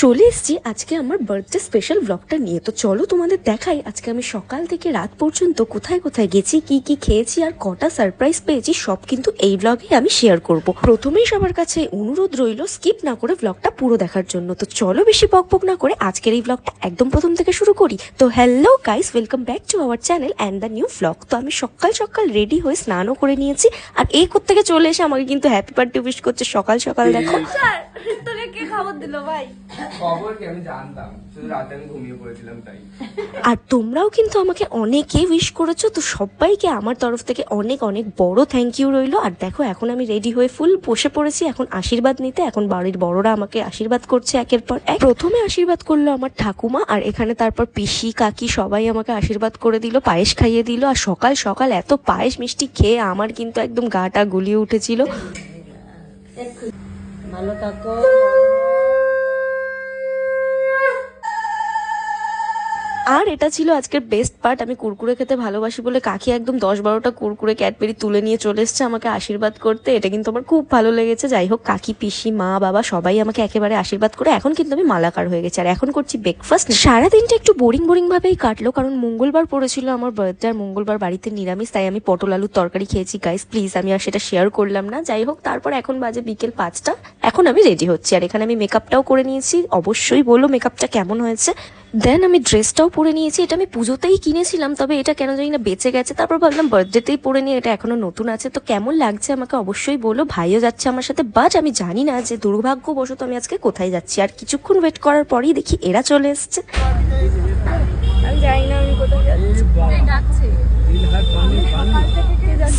চলে এসেছি আজকে আমার বার্থডে স্পেশাল ব্লগটা নিয়ে। তো চলো তোমাদের দেখাই আজকে আমি সকাল থেকে রাত পর্যন্ত কোথায় কোথায় গেছি, কি কি খেয়েছি আর কটা সারপ্রাইজ পেয়েছি, সব কিন্তু এই ব্লগে আমি শেয়ার করব। প্রথমেই সবার কাছে অনুরোধ রইল স্কিপ না করে ব্লগটা পুরো দেখার জন্য। তো চলো বেশি বকবক না করে আজকের এই ব্লগটা একদম প্রথম থেকে শুরু করি। তো hello guys, welcome back to our channel and the new blog. তো আমি সকাল সকাল রেডি হয়ে স্নানও করে নিয়েছি, আর এই থেকে চলে এসে আমাকে কিন্তু হ্যাপি বার্থডে উইশ করছে সকাল সকাল। দেখো তোকে কে খবর দিল ভাই? খবর কি আমি জানতাম, শুধু রাতে আমি ঘুমিয়ে পড়েছিলাম তাই। আর তোমরাও কিন্তু আমাকে অনেকে উইশ করেছো, তো সবাইকে আমার তরফ থেকে অনেক অনেক বড় থ্যাংক ইউ রইলো। আর দেখো এখন আমি রেডি হয়ে ফুল বসে পড়েছি এখন আশীর্বাদ নিতে। এখন বাড়ির বড়রা আমাকে আশীর্বাদ করছে একের পর এক। প্রথমে আশীর্বাদ করলো আমার ঠাকুমা, আর এখানে তারপর পিসি কাকি সবাই আমাকে আশীর্বাদ করে দিল, পায়েস খাইয়ে দিল। আর সকাল সকাল এত পায়েস মিষ্টি খেয়ে আমার কিন্তু একদম গাটা গুলিয়ে উঠেছিল। ভালো থাকো। আর এটা ছিল আজকের বেস্ট পার্ট, আমি কুরকুরে খেতে ভালোবাসি বলে কাকি একদম 10-12টা কুরকুরে ক্যাডবেরি তুলে নিয়ে চলে এসছে আমাকে আশীর্বাদ করতে। এটা কিন্তু আমার খুব ভালো লেগেছে। যাই হোক, কাকি পিসি মা বাবা সবাই আমাকে একেবারে আশীর্বাদ করে এখন কিন্তু আমি মালাকার হয়ে গেছি। আর এখন করছি ব্রেকফাস্ট। সারাদিনটা একটু বোরিং ভাবেই কাটলো, কারণ মঙ্গলবার পড়েছিল আমার বার্থডে, আর মঙ্গলবার বাড়িতে নিরামিষ, তাই আমি পটল আলুর তরকারি খেয়েছি গাইস। প্লিজ আমি আর সেটা শেয়ার করলাম না। যাই হোক, তারপর এখন বাজে বিকেল 5টা, এখন আমি রেডি হচ্ছি। আর এখানে আমি মেকআপটাও করে নিয়েছি, অবশ্যই বলো মেকআপটা কেমন হয়েছে। দেন আমি ড্রেসটাও পরে নিয়েছি, এটা আমি পুজোতেই কিনেছিলাম, তবে এটা কেন জানি না বেঁচে গেছে। তারপর ভাবলাম বার্থডেতেই পরে নিয়ে, এটা এখনো নতুন আছে। তো কেমন লাগছে আমাকে অবশ্যই বলো। ভাইও যাচ্ছে আমার সাথে, বাট আমি জানি না যে দুর্ভাগ্যবশত আমি আজকে কোথায় যাচ্ছি। আর কিছুক্ষণ ওয়েট করার পরেই দেখি এরা চলে এসছে। আমি জানি না আমি কোথায় যাচ্ছি। ডাকছে।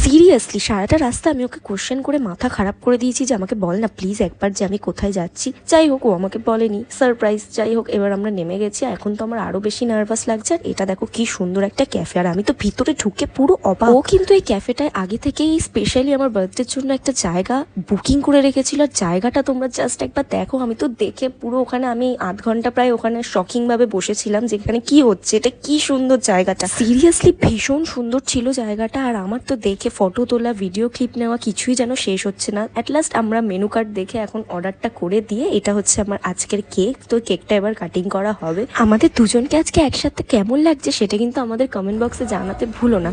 সিরিয়াসলি সারাটা রাস্তা আমি ওকে কোশ্চেন করে মাথা খারাপ করে দিয়েছি যে আমাকে বল না প্লিজ একবার যে আমি কোথায় যাচ্ছি। যাই হোক, ও আমাকে বলেনি, সারপ্রাইজ। যাই হোক, এবার আমরা নেমে গেছি। এখন তো আমার আরো বেশি নার্ভাস লাগছে। আর এটা দেখো কি সুন্দর একটা ক্যাফে, আর আমি তো ভিতরে ঢুকে পুরো অবাক। ও কিন্তু এই ক্যাফেটায় আগে থেকেই স্পেশালি আমার বার্থডের জন্য একটা জায়গা বুকিং করে রেখেছিল। আর জায়গাটা তোমরা জাস্ট একবার দেখো। আমি তো দেখে পুরো ওখানে আমি আধ ঘন্টা প্রায় ওখানে শকিং ভাবে বসেছিলাম যে এখানে কি হচ্ছে, এটা কি সুন্দর জায়গাটা। সিরিয়াসলি ভীষণ সুন্দর ছিল জায়গাটা। আর আমার তো দেখে ফটো তোলা ভিডিও ক্লিপ নেওয়া কিছুই যেন শেষ হচ্ছে না। অ্যাট লাস্ট আমরা মেনু কার্ড দেখে এখন অর্ডারটা করে দিয়ে, এটা হচ্ছে আমার আজকের কেক। তো কেকটা এবার কাটিং করা হবে। আমাদের দুজনকে আজকে একসাথে কেমন লাগছে সেটা কিন্তু আমাদের কমেন্ট বক্সে জানাতে ভুলো না।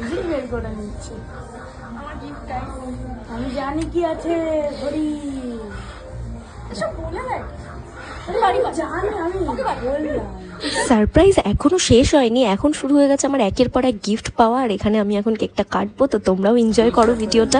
আমি জানি কি আছে হরি এসব বলে দেয়। সারপ্রাইজ এখনো শেষ হয়নি, এখন শুরু হয়ে গেছে আমার একের পর এক গিফট পাওয়া। আর এখানে আমি এখন কেকটা কাটবো, তো তোমরাও এনজয় করো ভিডিওটা।